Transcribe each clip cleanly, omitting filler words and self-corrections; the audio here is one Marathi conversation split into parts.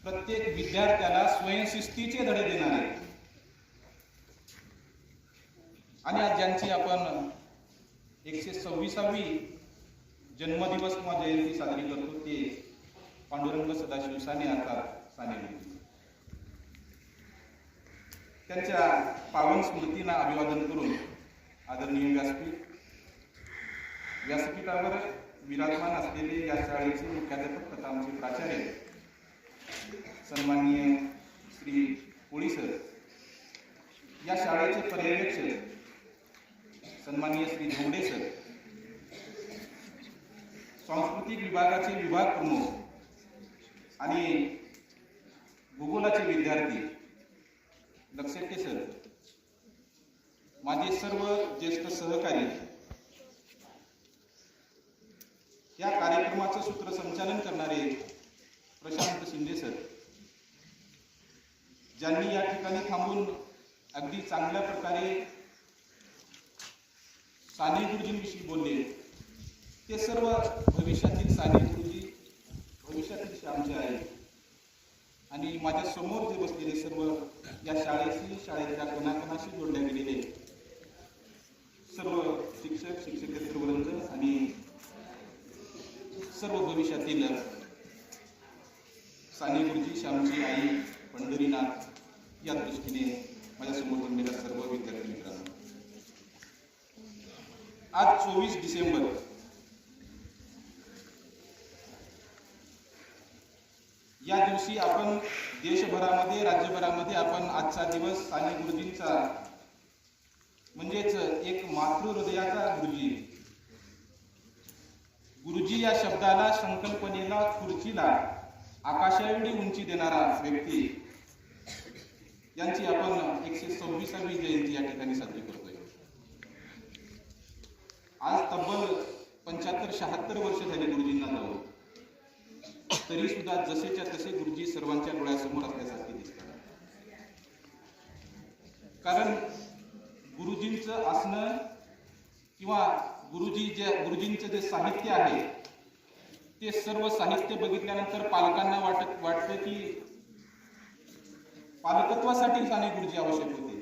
प्रत्येक विद्यार्थ्याला स्वयंशिस्तीचे धडे देणारे आणि आज ज्यांची आपण 126वी जन्मदिवस किंवा जयंती साजरी करतो ते पांडुरंग सदाशिव साने अर्थात साने गुरुजी. त्यांच्या पावन स्मृतींना अभिवादन करून आदरणीय व्यासपीठावर विराजमान असलेले या शाळेचे मुख्याध्यापक तथा आमचे प्राचार्य सन्माननीय श्री कोळी सर, या शाळेचे पर्यवेक्षक सन्माननीय श्री धोंडे सर, सांस्कृतिक विभागाचे विभाग प्रमुख आणि भूगोलाचे विद्यार्थी लक्षेटे सर, माझे सर्व ज्येष्ठ सहकारी, या कार्यक्रमाचं सूत्रसंचालन करणारे प्रशांत शिंदे सर, ज्यांनी या ठिकाणी थांबून अगदी चांगल्या प्रकारे साने गुरुजींविषयी बोलले, ते सर्व भविष्यातील साने गुरुजी, भविष्यातील श्यामचे आहे. आणि माझ्या समोर जे बसलेले सर्व या शाळेशी, शाळेच्या कणाकणाशी जोडल्या गेलेले सर्व शिक्षक, शिक्षकेतर वृंद आणि सर्व भविष्यातील साने गुरुजी, श्यामची आई, पंढरीनाथ, या दृष्टीने माझ्यासमोर बनलेल्या सर्व विद्यार्थी मित्रांनो, आज 24 डिसेंबर या दिवशी आपण देशभरामध्ये, राज्यभरामध्ये आपण आजचा दिवस साने गुरुजींचा म्हणजेच एक मातृहृदयाचा गुरुजी, गुरुजी या शब्दाला, संकल्पनेला, खुर्चीला आकाशाएवढी उंची देणारा व्यक्ती, यांची आपण 126वी जयंती या ठिकाणी साजरी करतोय. आज तब्बल 75-76 वर्ष झाली गुरुजींना जाऊन, तरी सुद्धा जसेच्या तसे गुरुजी सर्वांच्या डोळ्यासमोर असल्यासारखे दिसतात. कारण गुरुजींचं असणं किंवा गुरुजींचं जे साहित्य आहे ते सर्व साहित्य बघितल्यानंतर पालकांना वाटतं की पालकत्वासाठी साने गुरुजी आवश्यक होते.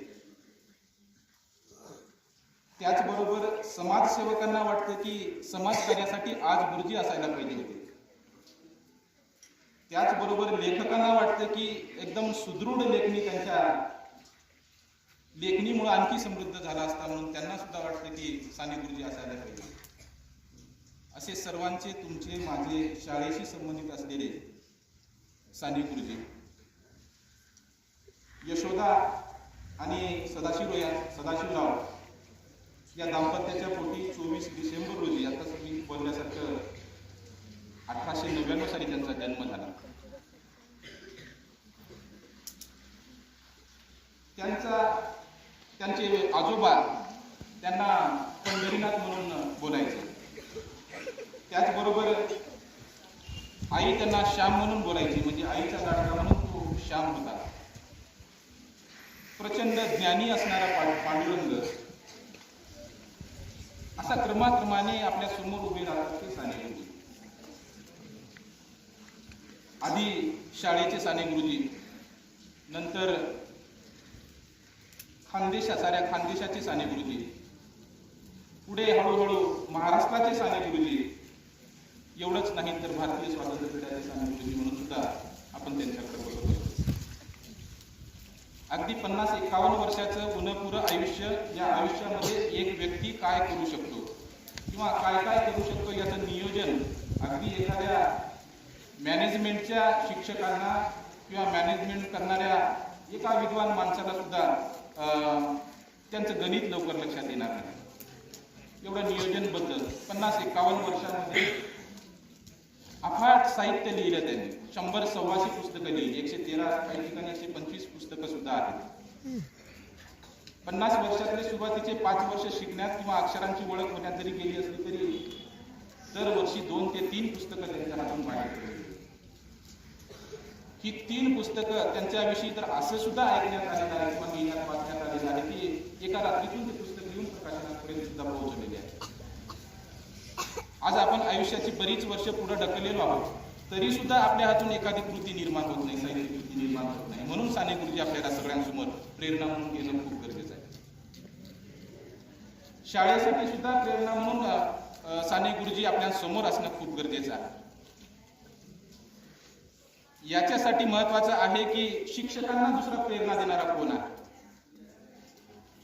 त्याचबरोबर समाजसेवकांना वाटतं की समाजकार्यासाठी आज गुरुजी असायला पाहिजे होते. त्याचबरोबर लेखकांना वाटतं की एकदम सुदृढ लेखणी त्यांच्या लेखणीमुळे आणखी समृद्ध झाला असता, म्हणून त्यांना सुद्धा वाटतं की साने गुरुजी असायला पाहिजे. असे सर्वांचे, तुमचे, माझे शाळेशी संबंधित असलेले साने गुरुजी, यशोदा आणि सदाशिवराव या दाम्पत्याच्या पोटी 24 डिसेंबर रोजी, आता मी बोलण्यासारखं 1899 साली त्यांचा जन्म झाला. त्यांचे आजोबा त्यांना पंढरीनाथ म्हणून बोलायचे. त्याचबरोबर आई त्यांना श्याम म्हणून बोलायची, म्हणजे आईचा लाडका म्हणून तो श्याम होता. प्रचंड ज्ञानी असणारा पांडुरंग, असा क्रमाक्रमाने आपल्या समोर उभे राहतात ते साने गुरुजी. आधी शाळेचे साने गुरुजी, नंतर साऱ्या खानदेशाचे साने गुरुजी, पुढे हळूहळू महाराष्ट्राचे साने गुरुजी, एवढंच नाही तर भारतीय स्वातंत्र्य लढ्याचे साने गुरुजी म्हणून सुद्धा आपण त्यांच्याकडे बघतो. अगदी 50-51 वर्षाचं उन्हपुरं आयुष्य, या आयुष्यामध्ये एक व्यक्ती काय करू शकतो किंवा काय काय करू शकतो याचं नियोजन अगदी एखाद्या मॅनेजमेंटच्या शिक्षकांना किंवा मॅनेजमेंट करणाऱ्या एका विद्वान माणसाला सुद्धा त्यांचं गणित लवकर लक्षात येणार नाही. एवढं नियोजनबद्ध 50-51 वर्षांमध्ये अफाट साहित्य लिहिलं त्यांनी. 100-125 पुस्तकं लिहिली, 113, काही ठिकाणी 125 पुस्तकं सुद्धा आहेत. 50 वर्षातले सुरुवातीचे 5 वर्ष शिकण्यात किंवा अक्षरांची ओळख होण्यात जरी गेली असली तरी दरवर्षी 2 ते 3 पुस्तकं त्यांच्या हातून बाहेर पडली. ही 3 पुस्तकं त्यांच्याविषयी तर असं सुद्धा ऐकण्यात आलेलं आहे किंवा लिहिण्यात वाचण्यात आलेलं आहे की एका रात्रीतून ते पुस्तक लिहून प्रकाशनापर्यंत सुद्धा पोहोचलेले आहे. आज आपण आयुष्याची बरीच वर्ष पुढे ढकललेलो आहोत. तरी सुद्धा आपल्या हातून एखादी कृती निर्माण होत नाही, साहित्य कृती निर्माण होत नाही. म्हणून साने गुरुजी आपल्याला सगळ्यांसमोर प्रेरणा म्हणून घेणं खूप गरजेचं आहे. शाळेसाठी सुद्धा प्रेरणा म्हणून साने गुरुजी आपल्या समोर असणं खूप गरजेचं आहे. याच्यासाठी महत्वाचं आहे की शिक्षकांना दुसरा प्रेरणा देणारा कोण आहे.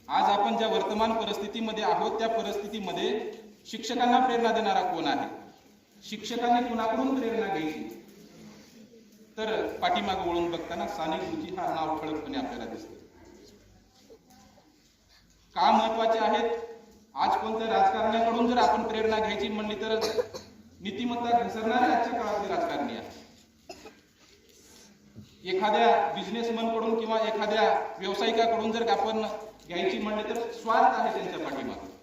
आज आपण ज्या वर्तमान परिस्थितीमध्ये आहोत त्या परिस्थितीमध्ये शिक्षकांना प्रेरणा देणारा कोण आहे. शिक्षकांनी कुणाकडून प्रेरणा घ्यायची, तर पाठीमागे वळून बघताना साने गुरुजी हा नाव ठळकपणे आपल्याला दिसते. का महत्वाचे आहेत. आज कोणत्या राजकारण्याकडून जर आपण प्रेरणा घ्यायची म्हणली तर नीतिमत्ता घसरणारे आजच्या काळातले राजकारणी आहेत. एखाद्या बिझनेसमन कडून किंवा एखाद्या व्यावसायिकाकडून जर आपण घ्यायची म्हणले तर स्वार्थ आहे त्यांच्या पाठीमागे.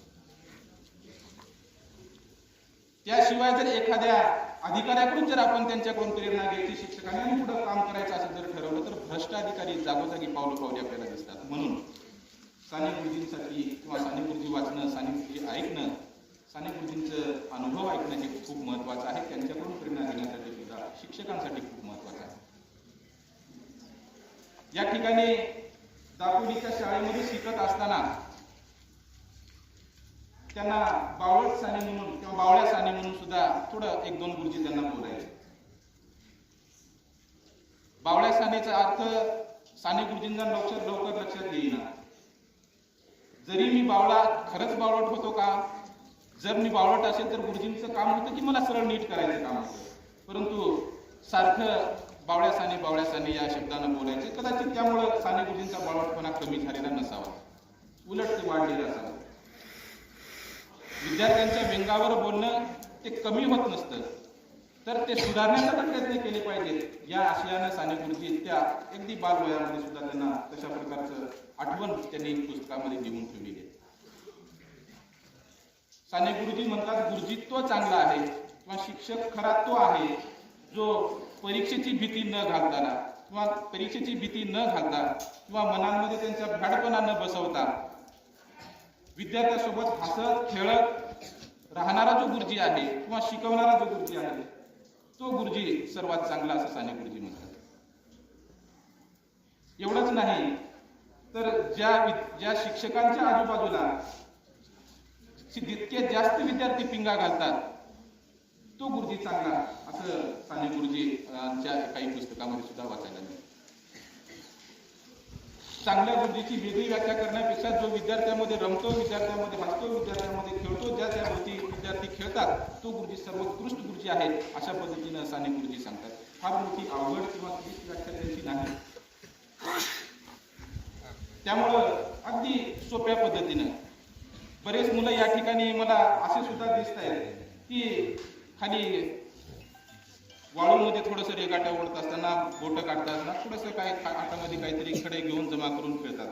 त्याशिवाय जर एखाद्या अधिकाऱ्याकडून जर आपण त्यांच्याकडून प्रेरणा घ्यायची, शिक्षकांनी पुढे काम करायचं असं जर ठरवलं तर भ्रष्ट अधिकारी जागोजागी पावले आपल्याला दिसतात. म्हणून साने गुरुजींसाठी किंवा साने गुरुजी वाचणं, साने गुरुजी ऐकणं, साने गुरुजींचं अनुभव ऐकणं हे खूप महत्वाचं आहे. त्यांच्याकडून प्रेरणा घेण्यासाठी सुद्धा शिक्षकांसाठी खूप महत्वाचं आहे. या ठिकाणी दापोलीच्या शाळेमध्ये शिकत असताना त्यांना बावळट साने म्हणून किंवा बावळ्या साने म्हणून सुद्धा थोडं एक दोन गुरुजी त्यांना बोलायचे. बावळ्या सानेचा अर्थ साने गुरुजींना लवकर लक्षात येईना. जरी मी खरंच बावळट होतो का, जर मी बावळट असेल तर गुरुजींचं काम होतं की मला सरळ नीट करायचं काम होतं. परंतु सारखं बावळ्या साने या शब्दानं बोलायचे. कदाचित त्यामुळं साने गुरुजींचा बावळटपणा कमी झालेला नसावा, उलट ते वाढलेलं असावं. विद्यार्थ्यांच्या व्यंगावर बोलणं ते कमी होत नसतं, तर ते सुधारण्यासाठी प्रयत्न केले पाहिजेत. या आशयानं साने गुरुजी त्या अगदी बालवयामध्ये सुद्धा त्यांना तशा प्रकारचं आठवण त्यांनी पुस्तकामध्ये लिहून ठेवलेली आहे. साने गुरुजी म्हणतात गुरुजीत्व चांगला आहे किंवा शिक्षक खरा तो आहे जो परीक्षेची भीती न घालताना किंवा परीक्षेची भीती न घालता किंवा मनांमध्ये त्यांच्या भ्याडपणा न बसवता विद्यार्थ्यासोबत हसत खेळत राहणारा जो गुरुजी आहे किंवा शिकवणारा जो गुरुजी आहे तो गुरुजी सर्वात चांगला असं साने गुरुजी म्हणतात. एवढंच नाही तर ज्या शिक्षकांच्या आजूबाजूला जितके जास्त विद्यार्थी पिंगा घालतात तो गुरुजी चांगला असं साने गुरुजीच्या काही पुस्तकामध्ये सुद्धा वाचायला मिळतं. चांगल्या गुरुजीची वेगळी व्याख्या करण्यापेक्षा जो विद्यार्थ्यामध्ये रमतो, विद्यार्थ्यामध्ये हसतो, विद्यार्थ्यामध्ये खेळतो, ज्या गोष्टी विद्यार्थी खेळतात तो गुरुजी सर्वोत्कृष्ट गुरुजी आहे अशा पद्धतीनं साने गुरुजी सांगतात. फार मोठी अवघड किंवा क्लिष्ट व्याख्या त्यांची नाही. त्यामुळं अगदी सोप्या पद्धतीनं बरेच मुलं या ठिकाणी मला असे सुद्धा दिसत आहेत की खाली वाळूमध्ये थोडंसं रेगाटा ओढत असताना बोटं काढत असताना थोडंसं काय हातामध्ये काहीतरी खडे घेऊन जमा करून खेळतात.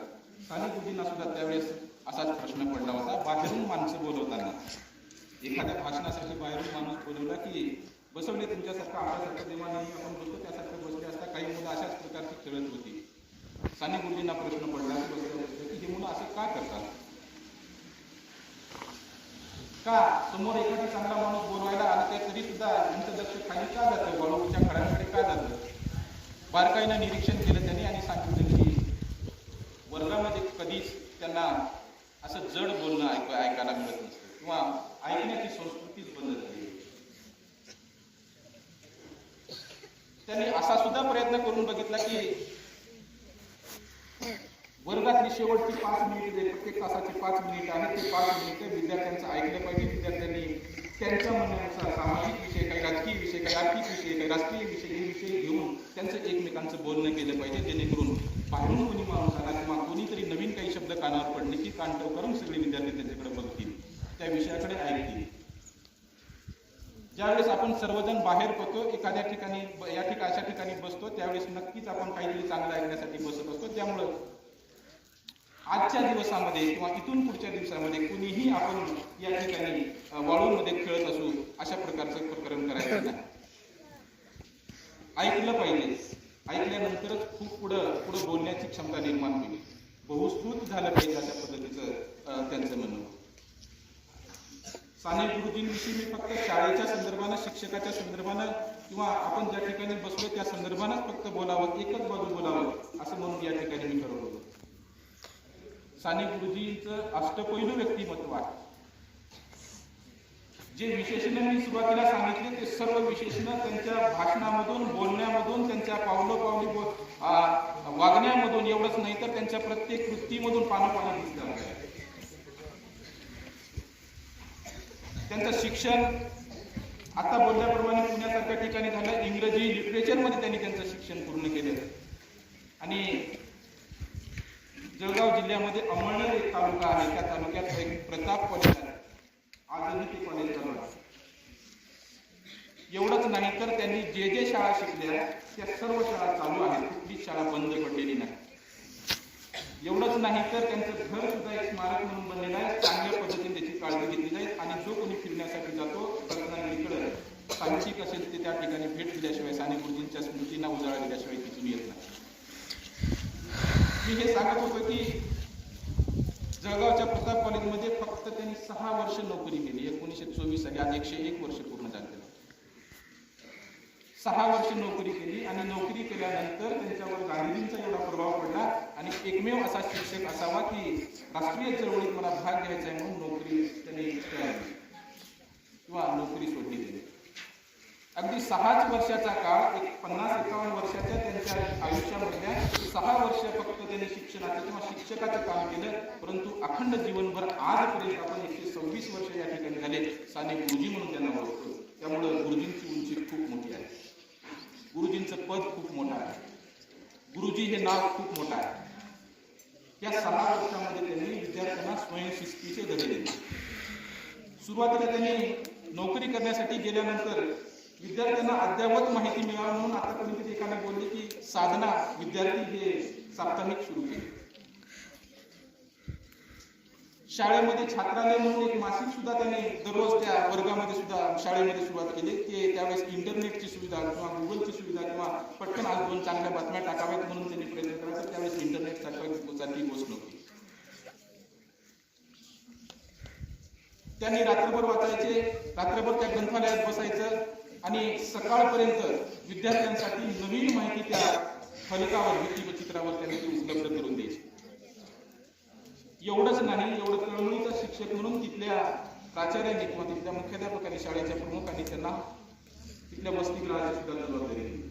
साने गुरुजींना सुद्धा त्यावेळेस असाच प्रश्न पडला होता. बाहेरून माणसं बोलवताना एखाद्या भाषणासाठी बाहेरून माणूस बोलवला की बसवले तुमच्यासारखं आपल्यासारखं जेव्हा नेहमी आपण बसतो त्यासारखं बसले असता काही मुलं अशाच प्रकारची खेळत होती. साने गुरुजींना प्रश्न पडला की ही मुलं असं का करतात, का समोर एखादा चांगला माणूस बोलवायला आला तर तरी सुद्धा त्यांचं लक्ष खाली का जातं, वाळूच्या खड्यांकडे का जातं. बारकाईनं निरीक्षण केलं त्यांनी आणि सांगितलं की वर्गामध्ये कधीच त्यांना असं जड बोलणं ऐकायला मिळत नसतं किंवा ऐकण्याची संस्कृतीच बदलत नाही. त्यांनी असा सुद्धा प्रयत्न करून बघितला की वर्गातली शेवटची 5 मिनिटे प्रत्येक तासाची 5 मिनिट आहेत ते 5 मिनिटे विद्यार्थ्यांचं ऐकलं पाहिजे. विद्यार्थ्यांनी त्यांच्या म्हणण्यानुसार सामाजिक विषय काही, राजकीय विषय काही, आर्थिक विषय काही, राष्ट्रीय विषय हे विषय घेऊन त्यांचं एकमेकांचं बोलणं केलं पाहिजे, जेणेकरून बाहेरून कोणी माणूस आला किंवा कोणीतरी नवीन काही शब्द कानावर पडले की कानटव करून सगळे विद्यार्थी त्यांच्याकडे बघतील, त्या विषयाकडे ऐकतील. ज्यावेळेस आपण सर्वजण बाहेर पडतो एखाद्या ठिकाणी अशा ठिकाणी बसतो त्यावेळेस नक्कीच आपण काहीतरी चांगलं ऐकण्यासाठी बसत असतो. त्यामुळं आजच्या दिवसामध्ये किंवा इथून पुढच्या दिवसामध्ये कुणीही आपण या ठिकाणी वाळूमध्ये खेळत असू अशा प्रकारचं प्रकरण करायचं नाही. ऐकलं पाहिजे. ऐकल्यानंतरच खूप पुढं बोलण्याची क्षमता निर्माण होईल. बहुश्रुत झालं पाहिजे अशा पद्धतीचं त्यांचं म्हणणं. साने गुरुजींविषयी मी फक्त शाळेच्या संदर्भानं, शिक्षकाच्या संदर्भानं किंवा आपण ज्या ठिकाणी बसलो त्या संदर्भानंच फक्त बोलावं, एकच बाजू बोलावं असं म्हणून या ठिकाणी मी ठरवलं. साने गुरुजींचं अष्टपैलू व्यक्तिमत्व आहे. जे विशेषण मी सुरुवातीला सांगितले ते सर्व विशेषण त्यांच्या भाषणामधून, बोलण्यामधून, त्यांच्या पावलोपावली वागण्यामधून, एवढंच नाही तर त्यांच्या प्रत्येक कृतीमधून पानोपानी दिसतात. त्यांचं शिक्षण आता बोलल्याप्रमाणे पुण्यासारख्या ठिकाणी झालं. इंग्रजी लिटरेचरमध्ये त्यांनी त्यांचं शिक्षण पूर्ण केलं. आणि जळगाव जिल्ह्यामध्ये अमळनेर एक तालुका आहे, त्या तालुक्यात एक प्रताप कॉलेज आहे. आजही ते कॉलेज चालू आहे. एवढंच नाही तर त्यांनी जे जे शाळा शिकल्या त्या सर्व शाळा चालू आहेत, कुठलीच शाळा बंद पडलेली नाही. एवढंच नाही तर त्यांचं घर सुद्धा एक स्मारक म्हणून बनलेलं आहे. चांगल्या पद्धतीने त्याची काळजी घेतली जाईल आणि जो कोणी फिरण्यासाठी जातो रत्नागिरीकडे सांचिक असेल ते त्या ठिकाणी भेट दिल्याशिवाय, साने गुरुजींच्या स्मृतींना उजाळा दिल्याशिवाय तिथून येत नाही. मी हे सांगत होतो की जळगावच्या प्रताप कॉलेजमध्ये फक्त त्यांनी 6 वर्ष नोकरी केली. 1924 साली, आज 101 वर्ष पूर्ण झाले. 6 वर्ष नोकरी केली आणि नोकरी केल्यानंतर त्यांच्यावर गांधीजींचा एवढा प्रभाव पडला आणि एकमेव असा शिक्षक असावा की राष्ट्रीय चळवळीत मला भाग घ्यायचा आहे म्हणून नोकरी त्यांनी किंवा नोकरी सोडली गेली. अगदी 6 वर्षाचा काळ, एक 50-51 वर्षाच्या त्यांच्या आयुष्यामधल्या 6 वर्ष फक्त त्यांनी शिक्षणाचं किंवा शिक्षकाचं काम केलं. परंतु अखंड जीवनभर आजपर्यंत आपण 126 वर्ष या ठिकाणी झाले साने गुरुजी म्हणून त्यांना ओळखतो. त्यामुळं गुरुजींची उंची खूप मोठी आहे. गुरुजींचं पद खूप मोठं आहे. गुरुजी हे नाव खूप मोठं आहे. या 6 वर्षामध्ये त्यांनी विद्यार्थ्यांना स्वयंशिस्तीचे धडे दिले. सुरुवातीला त्यांनी नोकरी करण्यासाठी गेल्यानंतर विद्यार्थ्यांना अद्ययावत माहिती मिळावी म्हणून आता कोणीतरी एकाने बोलले की साधना विद्यार्थी हे साप्ताहिक सुरू केले. शाळेमध्ये छात्रालय म्हणून एक मासिक सुद्धा त्यांनी दररोज त्या वर्गामध्ये सुद्धा शाळेमध्ये सुरुवात केली. ते त्यावेळेस इंटरनेटची सुविधा किंवा गुगलची सुविधा किंवा पटकन आज 2 चांगल्या बातम्या टाकाव्यात म्हणून त्यांनी प्रयत्न करायचा. त्यावेळेस इंटरनेटसाठी गोष्ट नव्हती. त्यांनी रात्रभर वाचायचे, रात्रभर त्या ग्रंथालयात बसायचं आणि सकाळपर्यंत विद्यार्थ्यांसाठी नवीन माहिती त्या फलकावर, भित्तीचित्रावर त्यांनी ती उपलब्ध करून द्यायची. एवढंच नाही, एवढं तळमळीचा शिक्षक म्हणून तिथल्या प्राचार्यांनी किंवा तिथल्या मुख्याध्यापकांनी, शाळेच्या प्रमुखांनी त्यांना तिथल्या वसतिगृहाची सुद्धा जबाबदारी दिली.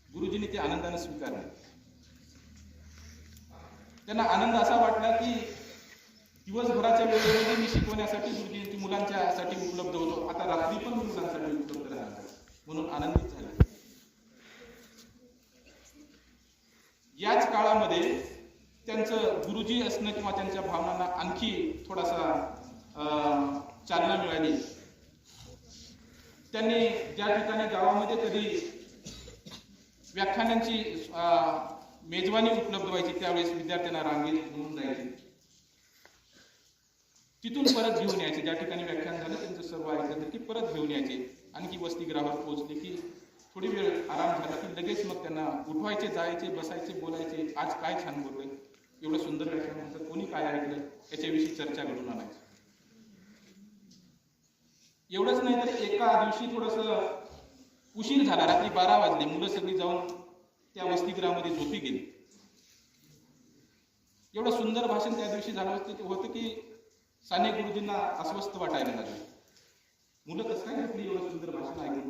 गुरुजींनी ते आनंदाने स्वीकारले. त्यांना आनंद असा वाटला की दिवसभराच्या वेळेमध्ये मी शिकवण्यासाठी गुरुजी मुलांच्यासाठी उपलब्ध होतो, आता रात्री पण मुलांसाठी उपलब्ध राहणार म्हणून आनंदित झाले. याच काळामध्ये त्यांचं गुरुजी असणं किंवा त्यांच्या भावनांना आणखी थोडासा चालना मिळाली. त्यांनी ज्या ठिकाणी गावामध्ये कधी व्याख्यानांची मेजवानी उपलब्ध व्हायची त्यावेळेस विद्यार्थ्यांना रांगेत घेऊन जायचे, तिथून परत घेऊन यायचे. ज्या ठिकाणी व्याख्यान झालं त्यांचं सर्व ऐकलं की परत घेऊन यायचे. आणखी वसतिगृहावर पोहोचले की थोडी वेळ आराम झाला की लगेच मग त्यांना उठवायचे, जायचे, बसायचे, बोलायचे. आज काय छान बोललोय, एवढं सुंदर व्याख्यान होतं, कोणी काय ऐकलं याच्याविषयी चर्चा घडून आणायची. एवढंच नाही तर एका दिवशी थोडंसं उशीर झाला, रात्री 12 वाजले, मुलं सगळी जाऊन त्या वसतिगृहामध्ये झोपी गेली. एवढं सुंदर भाषण त्या दिवशी झालं होतं की साने गुरुजींना अस्वस्थ वाटायला लागले. मुलं कसं काय झोपली एवढं सुंदर भाषण ऐकून?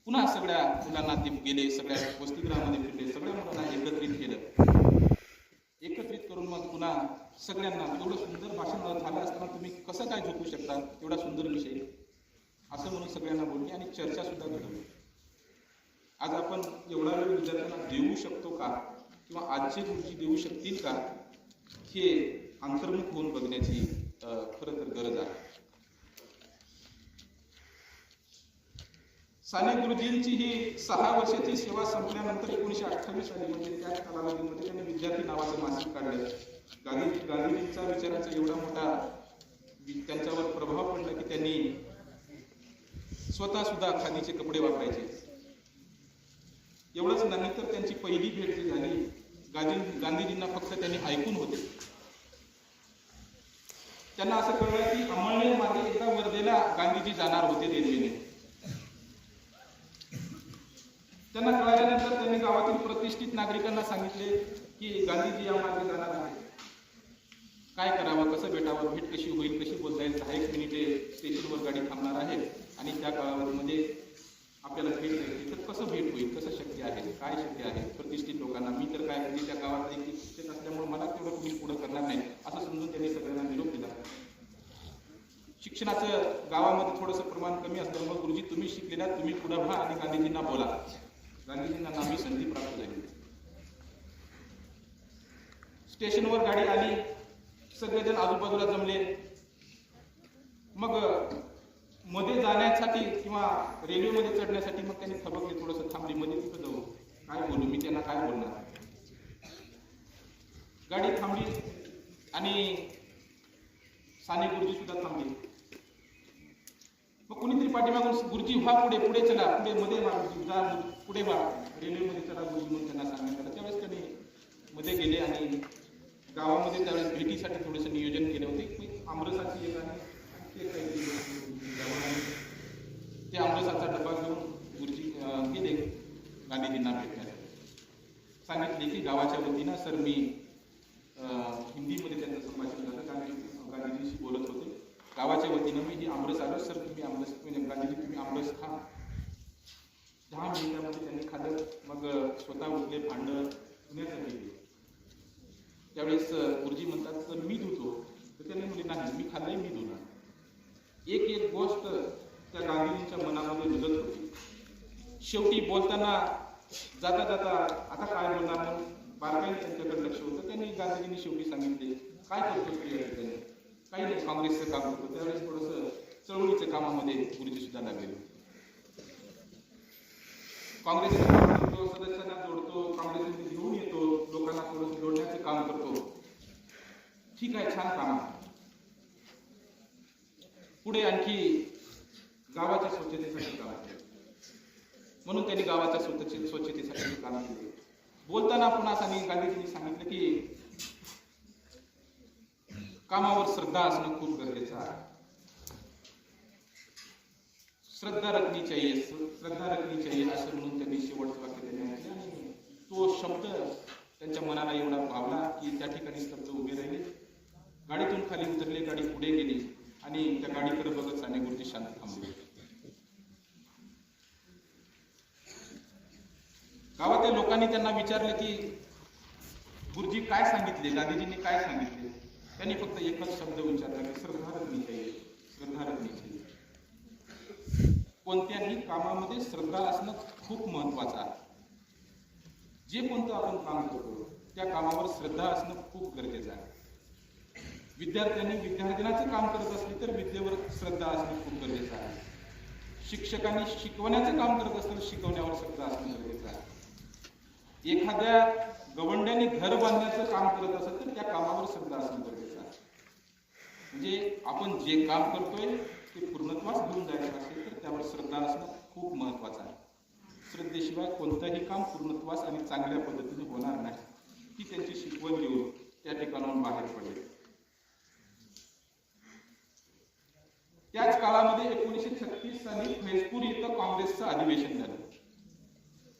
पुन्हा सगळ्या मुलांना ते गेले, सगळ्या वसतिगृहामध्ये फिरले, सगळ्या मुलांना एकत्रित केलं. एकत्रित करून मग पुन्हा सगळ्यांना एवढं सुंदर भाषण झालं असताना तुम्ही कसं काय झोपू शकता, एवढा सुंदर विषय असं म्हणून सगळ्यांना बोलली आणि चर्चा सुद्धा घडवली. आज आपण एवढा वेळ विद्यार्थ्यांना देऊ शकतो का किंवा आजचे गुरुजी देऊ शकतील का, हे अंतर्मुख होऊन बघण्याची खरं तर गरज आहे. साने गुरुजींची ही 6 वर्षाची सेवा संपल्यानंतर 1928 साली म्हणजे त्याच कालावधीमध्ये त्यांनी विद्यार्थी नावाचं मासिक काढलं. गांधीजींचा विचारांचा एवढा मोठा त्यांच्यावर प्रभाव पडला की त्यांनी स्वतः सुद्धा खादीचे कपडे वापरायचे. एवढंच नाही तर त्यांची पहिली भेट जी झाली गांधीजींना फक्त त्यांनी ऐकून होते. त्यांना असं कळलं की अंमळनेर मार्गे एकदा वर्धेला गांधीजी जाणार होते रेल्वेने. त्यांना कळल्यानंतर त्यांनी गावातील प्रतिष्ठित नागरिकांना सांगितले की गांधीजी या मार्गे जाणार आहेत, काय करावं, कसं भेटावं, भेट कशी होईल, कशी बोलता येईल. 10 मिनिटे स्टेशनवर गाडी थांबणार आहे आणि त्या कालावधीमध्ये आपल्याला भेट द्यायची, तर कसं भेट होईल, कसं शक्य आहे, काय शक्य आहे. प्रतिष्ठित लोकांना, मी तर काय म्हणजे त्या गावात एक शिक्षक असल्यामुळे मला तेवढं तुम्ही पुढं करणार नाही असं समजून त्यांनी सगळ्यांना निरोप दिला. शिक्षणाचं गावामध्ये थोडंसं प्रमाण कमी असल्यामुळे गुरुजी तुम्ही शिकलेला, तुम्ही पुढे व्हा आणि गांधीजींना बोला. गांधीजींना नामी संधी प्राप्त झाली. स्टेशनवर गाडी आली, सगळेजण आजूबाजूला जमले. मग मध्ये जाण्यासाठी किंवा रेल्वेमध्ये चढण्यासाठी मग त्यांनी थबकले, थोडंसं थांबली, मध्ये तिथं जाऊ, काय बोलू मी, त्यांना काय बोलणार. गाडी थांबली आणि साने गुरुजी सुद्धा थांबले. मग कुणीतरी पाठीमागून गुरुजी व्हा पुढे, पुढे चला, पुढे मध्ये व्हा, जा पुढे व्हा, रेल्वेमध्ये चला गुरुजी म्हणून त्यांना सांगितलं. त्यावेळेस त्यांनी मध्ये गेले आणि गावामध्ये त्यावेळेस भेटीसाठी थोडंसं नियोजन केलं होते. आमरसाची एक आणि ते आमरसाचा डबा घेऊन गुरुजी गेले गांधीजींना भेटण्यासाठी. सांगितले की गावाच्या वतीनं सर मी हिंदीमध्ये त्यांचं संभाषण झालं, गांधीजीशी बोलत होते. गावाच्या वतीनं मी ही आमरस आलो सर, तुम्ही आमरस गांधीजी तुम्ही आमरस खा. 10 मिनिटांमध्ये त्यांनी खाल्लं. मग स्वतः उठले, भांडं धुण्यासाठी गेले. त्यावेळेस गुरुजी म्हणतात तर मी धुतो, तर त्यांनी म्हणले नाही मी खाल्लंय, मी धुणार. एक एक गोष्ट त्या गांधीजींच्या मनामध्ये रुजत होती. शेवटी बोलताना जाता जाता आता काय बोलणार म्हणून बारकाईने त्यांच्याकडे लक्ष होतं. त्यांनी गांधीजींनी शेवटी सांगितले काय करतो त्यांनी, काही नाही काँग्रेसचं काम करतो. त्यावेळेस थोडंसं चळवळीच्या कामामध्ये गुरुजी सुद्धा लागले. काँग्रेसच्या सदस्यांना जोडतो, काँग्रेसमध्ये घेऊन येतो, लोकांना थोडंसं जोडण्याचं काम करतो. ठीक आहे, छान काम आहे. पुढे आणखी गावाच्या स्वच्छतेसाठी काम केलं, म्हणून त्यांनी गावाच्या स्वच्छतेसाठी काम केले. बोलताना पुन्हा गांधीजींनी सांगितलं की कामावर श्रद्धा असणं खूप गरजेचं आहे. श्रद्धा रखनी चाहिए, श्रद्धा रखनी चाहिए असं म्हणून त्यांनी शेवटचं वाक्य त्यांनी म्हटलं आणि तो शब्द त्यांच्या मनाला एवढा भावला की त्या ठिकाणी शब्द उभे राहिले. गाडीतून खाली उतरले, गाडी पुढे गेली आणि त्या गाडीकडे बघत साने गुरुजी शांत थांबले. गावातील लोकांनी त्यांना विचारले की गुरुजी काय सांगितले, गांधीजींनी काय सांगितले. त्यांनी फक्त एकच शब्द उच्चारला की श्रद्धा रखनी चाहिए, श्रद्धा रखनी चाहिए. कोणत्याही कामामध्ये श्रद्धा असणं खूप महत्वाचं आहे. जे कोणतं आपण काम करतो त्या कामावर श्रद्धा असणं खूप गरजेचं आहे. विद्यार्थ्यांनी विद्यार्जनाचं काम करत असले तर विद्येवर श्रद्धा असणं खूप गरजेचं आहे. शिक्षकांनी शिकवण्याचं काम करत असलं शिकवण्यावर श्रद्धा असणं गरजेचं आहे. एखाद्या गवंड्याने घर बांधण्याचं काम करत असेल तर त्या कामावर श्रद्धा असणं गरजेचं आहे. म्हणजे आपण जे काम करतोय ते पूर्णत्वास घेऊन जायचं असेल तर त्यावर श्रद्धा असणं खूप महत्वाचं आहे. श्रद्धेशिवाय कोणतंही काम पूर्णत्वास आणि चांगल्या पद्धतीने होणार नाही. ती त्यांची शिकवण घेऊन त्या ठिकाणाहून बाहेर पडले. त्याच काळामध्ये 1936 साली फैजपूर इथं काँग्रेसचं अधिवेशन झालं.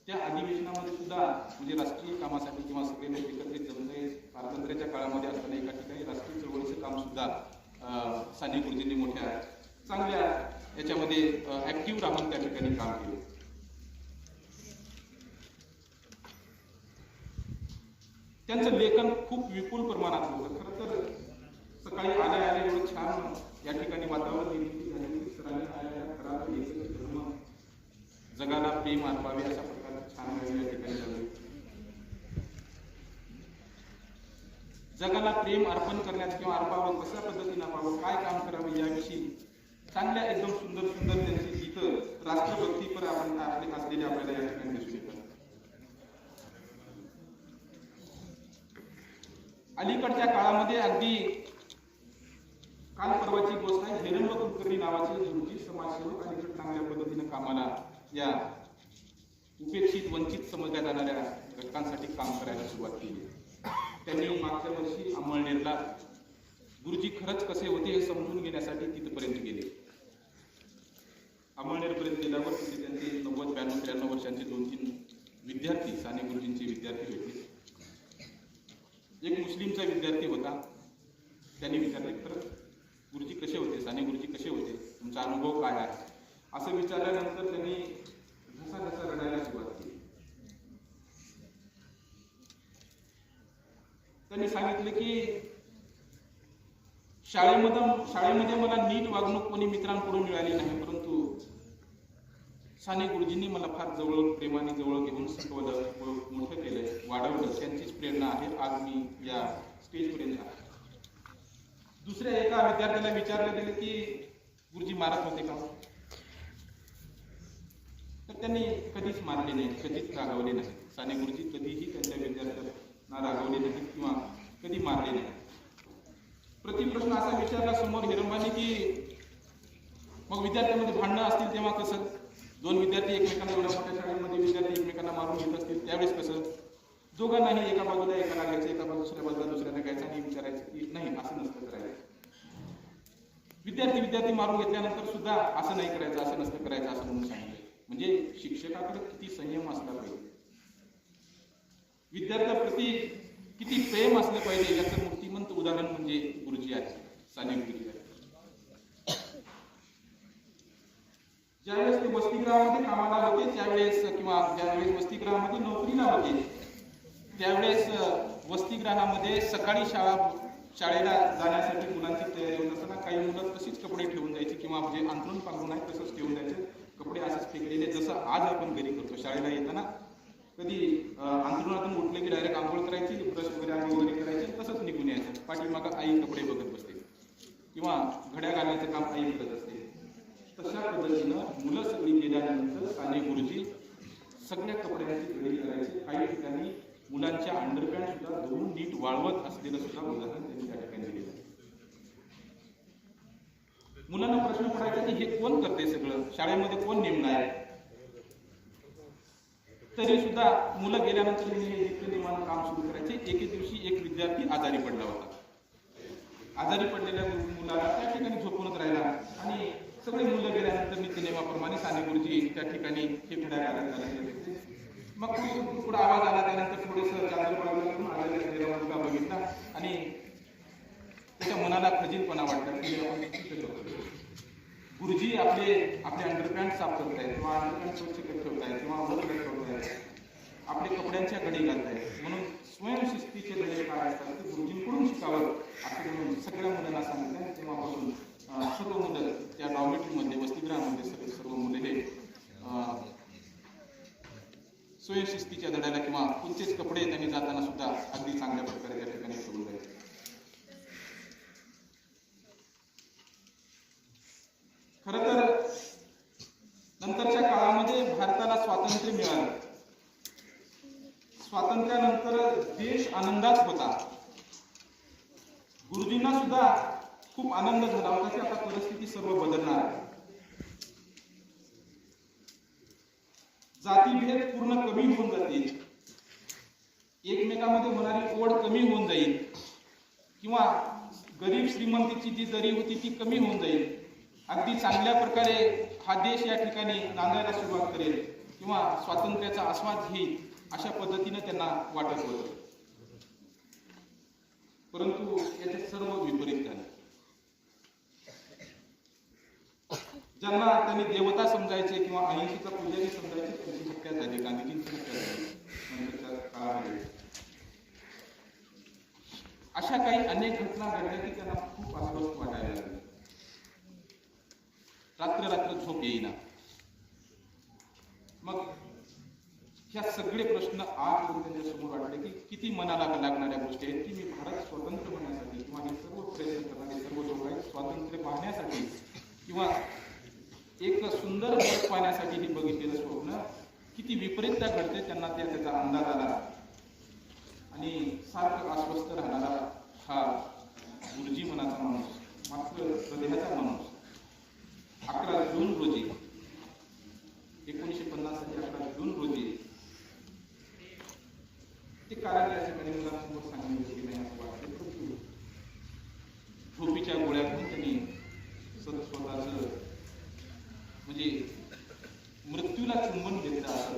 त्या अधिवेशनामध्ये सुद्धा म्हणजे राष्ट्रीय कामासाठी किंवा सगळे लोक एकत्रित जमले. स्वातंत्र्याच्या काळामध्ये असताना एका ठिकाणी राष्ट्रीय चळवळीचं काम सुद्धा साने गुरुजींनी मोठ्या चांगल्या याच्यामध्ये ऍक्टिव्ह राहून त्या ठिकाणी काम केलं. त्यांचं लेखन खूप विपुल प्रमाणात होतं. खरं तर सकाळी आल्या एवढं छान या ठिकाणी वातावरण निर्मिती झाली. सरांनी आल्या धर्म जगाला प्रेम अर्पावे अशा प्रकारचे छान या ठिकाणी झाले. जगाला प्रेम अर्पण करण्यात किंवा अर्पावं कशा पद्धतीने अर्पावं, काय काम करावं याविषयी चांगल्या एकदम सुंदर सुंदर त्यांची गीतं राष्ट्रभक्तीपर आपण असलेले आपल्याला या ठिकाणी दिसून येतात. अलीकडच्या काळामध्ये अगदी काल परवाची गोष्ट आहे, हेरंब कुलकर्णी नावाचे गुरुजी समाजसेवक आणि चांगल्या पद्धतीने कामाला या उपेक्षित वंचित समजल्या जाणाऱ्या घटकांसाठी काम करायला सुरुवात केली. त्यांनी मागच्या वर्षी अंमळनेरला गुरुजी खरंच कसे होते हे समजून घेण्यासाठी तिथपर्यंत गेले. अमळनेरपर्यंत गेल्यावर तिथे त्यांचे 90, 92, 93 वर्षांचे 2-3 विद्यार्थी साने गुरुजींचे विद्यार्थी होते. एक मुस्लिमचा विद्यार्थी होता. त्यांनी विचारले, खरंच गुरुजी कसे होते, साने गुरुजी कसे होते, तुमचा अनुभव काय आहे, असं विचारल्यानंतर त्यांनी घसा रडायला सुरुवात केली. त्यांनी सांगितले की शाळेमध्ये मला नीट वागणूक कोणी मित्रांकडून मिळाली नाही, परंतु साने गुरुजींनी मला फार प्रेमाने जवळ घेऊन शिकवलं, मोठं केलं, वाढवलं. त्यांचीच प्रेरणा आहे आज मी या स्टेजपर्यंत आहे. दुसऱ्या एका विद्यार्थ्याला विचारले गेले की गुरुजी मारत होते का, तर त्यांनी कधीच मारले नाही, कधीच रागवले नाही. साने गुरुजी कधीही त्यांच्या विद्यार्थ्यांना रागवले नाही किंवा कधी मारले नाही. प्रतिप्रश्न असा विचारला समोर हिरंबाने की मग विद्यार्थ्यांमध्ये भांडणं असतील तेव्हा कसं, 2 विद्यार्थी एकमेकांना एवढ्या मोठ्या शाळेमध्ये विद्यार्थी एकमेकांना मारून घेत असतील त्यावेळेस कसं, दोघांनाही एका बाजूला एकाला घ्यायचं, एका दुसऱ्या बाजूला दुसऱ्याला घ्यायचं आणि विचारायचं की नाही असं नसतं करायचं. विद्यार्थी मारून घेतल्यानंतर सुद्धा असं नाही करायचं, असं नसतं करायचं असं म्हणून सांगितलं. म्हणजे शिक्षकाकडे किती संयम असला पाहिजे, विद्यार्थ्याप्रती किती प्रेम असलं पाहिजे याचं मूर्तिमंत उदाहरण म्हणजे गुरुजी आहे, साने गुरुजी आहे. ज्यावेळेस ते वसतिगृहामध्ये कामाला होते त्यावेळेस किंवा ज्यावेळेस वसतिगृहामध्ये नोकरीला होते त्यावेळेस वसतिगृहामध्ये सकाळी शाळेला जाण्यासाठी मुलांची तयारी होत असताना काही मुलं तशीच कपडे ठेवून जायची किंवा म्हणजे अंथरूण पांघरून आहे तसंच ठेवून जायचे, कपडे असंच फेकलेले जसं आज आपण घरी करतो. शाळेला येताना कधी अंथरुणातून उठले की डायरेक्ट आंघोळ करायची, ब्रश वगैरे करायचे, तसंच निघून यायचं. पाठीमागं आई कपडे बघत बसते किंवा घड्या घालण्याचं काम आई करत असते. तशा पद्धतीनं मुलं सगळी गेल्यानंतर साने गुरुजी सगळ्या कपड्यांची घडी करायची. काही ठिकाणी मुलांच्या अंडरपॅन्ट सुद्धा धुवून नीट वाळवत असलेलं सुद्धा उदाहरण त्यांनी त्या ठिकाणी दिलेलं. मुलांना प्रश्न पडायचा की हे कोण करते सगळं, शाळेमध्ये कोण नेमलं आहे, तरी सुद्धा मुलं गेल्यानंतर नित्यनेमानं काम सुरू करायचे. एके दिवशी एक विद्यार्थी आजारी पडला होता. आजारी पडलेल्या मुलाला त्या ठिकाणी झोपूनच राहिला आणि सगळे मुलं गेल्यानंतर नित्यनेमाप्रमाणे साने गुरुजी त्या ठिकाणी हे घड्या घालत झाले. मग पुढे आवाज आला, त्यानंतर थोडंसं चांदरपाडून आलेला मुलगा बघितला आणि त्याच्या मनाला खजीलपणा वाटला की आपण गुरुजी आपले अंडरपॅन्ट साफ करतायत किंवा अंडरपॅन्ट स्वच्छ ठेवतायत किंवा वर ठेवतायत, आपले कपड्यांच्या घडी घालतायत, म्हणून स्वयंशिस्तीचे धडे काय असतात ते गुरुजींकडून शिकावं असं म्हणून सगळ्या मुलांना सांगितलं. तेव्हापासून सर्व मुलं त्या डॉर्मेटरीमध्ये वसतिगृहामध्ये सर्व मुले हे स्वयंशिस्तीच्या धड्याला किंवा कोणतेच कपडे त्यांनी जाताना सुद्धा अगदी चांगल्या प्रकारे त्या ठिकाणी करून जायचे. खरं तर नंतरच्या काळामध्ये भारताला स्वातंत्र्य मिळालं. स्वातंत्र्यानंतर देश आनंदात होता. गुरुजींना सुद्धा खूप आनंद झाला होता की आता परिस्थिती सर्व बदलणार आहे. जातीभेद पूर्ण कमी होऊन जातील, एकमेकांमध्ये होणारी ओढ कमी होऊन जाईल किंवा गरीब श्रीमंतीची जी दरी होती ती कमी होऊन जाईल. अगदी चांगल्या प्रकारे हा देश या ठिकाणी नांदायला सुरुवात करेल किंवा स्वातंत्र्याचा आस्वाद घेईल अशा पद्धतीने त्यांना वाटत होतं. परंतु याचे सर्व विपरीत झाले. ज्यांना त्यांनी देवता समजायचे किंवा अहिंसेचा पुजारी समजायचे त्यांची हत्या झाली, गांधीजींची हत्या झाली नंतरच्या काळामध्ये. अशा काही अनेक घटना घडल्या की त्यांना खूप अस्वस्थ वाटायला लागले. रात्र झोप येईना. मग ह्या सगळे प्रश्न आज करून त्यांच्या समोर वाटले की किती मनाला लागणाऱ्या गोष्टी आहेत की मी भारत स्वतंत्र होण्यासाठी किंवा हे सर्व प्रयत्न करणारे सर्व लोक आहेत स्वातंत्र्य पाहण्यासाठी किंवा एक सुंदर भारत पाहण्यासाठी हे बघितलेलं स्वप्न किती विपरीत घडते त्यांना त्याचा अंदाज आला. आणि सारखं अस्वस्थ राहणारा हा गुरुजी मनाचा माणूस, मात्र हृदयाचा माणूस 11 जून रोजी 1950 साली 11 जून रोजी ते कार्यालयाच्या मुलांसमोर सांगितले की नाही असं वाटतं. पृथ्वीला चुंबन घेतलं असं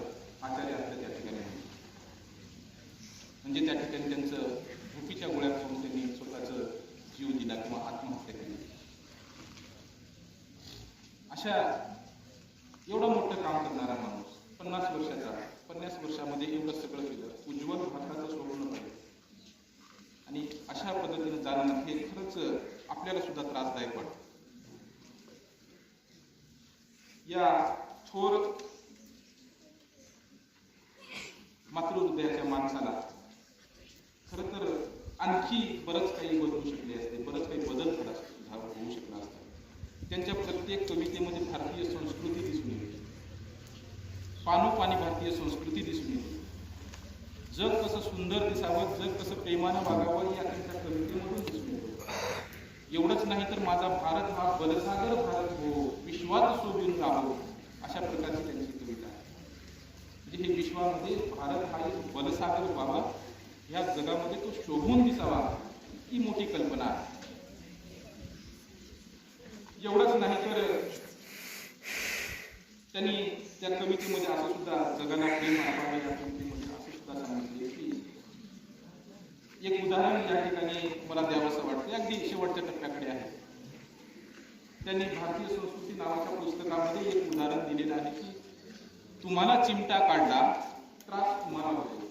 आचार्य असतं त्या ठिकाणी. म्हणजे त्या ठिकाणी त्यांचं झोपीच्या गोळ्या खाऊन त्यांनी स्वतःचा जीव दिला किंवा आत्महत्या केली. अशा एवढं मोठं काम करणारा माणूस 50 वर्षामध्ये एवढं सगळं केलं, उज्ज्वल भारताचं स्वप्न पाहिजे. आणि अशा पद्धतीने जाणं हे खरंच आपल्याला सुद्धा त्रासदायक वाटतं. या थोर मातृहृदयाच्या माणसाला खरं तर आणखी बरंच काही बदलू शकले असते, बरंच काही बदल होऊ शकला असता. त्यांच्या प्रत्येक कवितेमध्ये भारतीय संस्कृती दिसून येते, पानोपानी भारतीय संस्कृती दिसून येते. जग कसं सुंदर दिसावं, जग कसं प्रेमानं वागावं या त्यांच्या कवितेमधून दिसून येतं. एवढंच नाही तर माझा भारत हा बलसागर भारत हो, विश्वात शोभून राहो, अशा प्रकारची त्यांची कविता आहे. म्हणजे हे विश्वामध्ये भारत हा एक बलसागर व्हावा, या जगामध्ये तो शोभून दिसावा, ही मोठी कल्पना आहे. एवढंच नाही तर त्यांनी त्या कवितेमध्ये असं सुद्धा जगाला प्रेम आठवावे या कवितेमध्ये असं सुद्धा सांगितले की एक उदाहरण या ठिकाणी मला द्यावंसं वाटते, अगदी शेवटच्या टप्प्याकडे आहे. त्यांनी भारतीय संस्कृती नावाच्या पुस्तकामध्ये एक उदाहरण दिलेलं आहे की तुम्हाला चिमटा काढला, त्रास तुम्हाला होतो,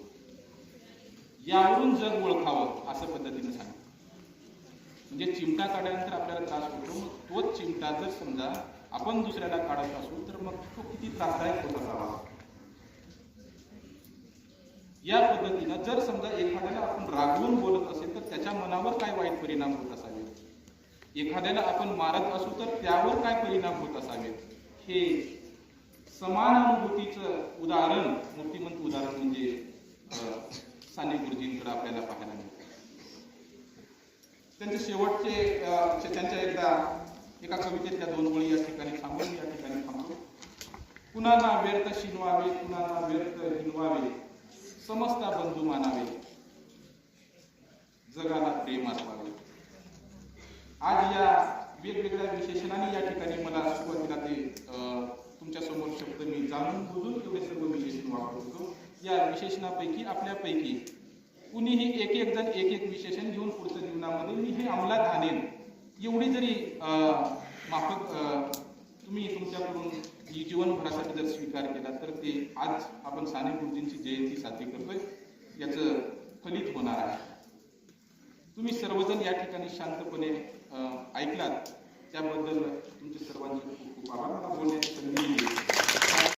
यावरून जग ओळखावं असं पद्धतीने सांगितलं. म्हणजे चिमटा काढल्यानंतर आपल्याला त्रास होतो, मग तोच चिमटा जर समजा आपण दुसऱ्याला काढत असू तर मग तो किती त्रासदायक होत असावा. या पद्धतीनं जर समजा एखाद्याला आपण रागवून बोलत असेल तर त्याच्या मनावर काय वाईट परिणाम होत असावेत, एखाद्याला आपण मारत असू तर त्यावर काय परिणाम होत असावेत, हे समानानुभूतीचं उदाहरण, मूर्तिमंत उदाहरण म्हणजे साने गुरुजींकडे आपल्याला पाहायला मिळतं. त्यांचे शेवटचे त्यांच्या एका कवितेतल्या 2 ओळी या ठिकाणी थांबतो. पुन्हा ना व्यर्थ शिनवावे, पुन्हा ना व्यर्थ हिनवावे, समजता बंधू मानावे, जगाला प्रेम आठवावे. आज या वेगवेगळ्या विशेषणाने या ठिकाणी मला सुरुवातीला ते तुमच्या समोर शब्द मी जाणून बोलून एवढे सर्व विशेषण वापरतो. या विशेषणापैकी आपल्यापैकी कुणीही एक जण एक विशेषण घेऊन पुढच्या जीवनामध्ये मी हे अंमलात आणेन, एवढी जरी माफक तुम्ही तुमच्याकडून जीवनभरासाठी जर स्वीकार केला तर ते आज आपण साने गुरुजींची जयंती साजरी करतोय याचं फलित होणार आहे. तुम्ही सर्वजण या ठिकाणी शांतपणे ऐकलात त्याबद्दल तुमचे सर्वांचे खूप खूप आभार. मला बोलण्याची संधी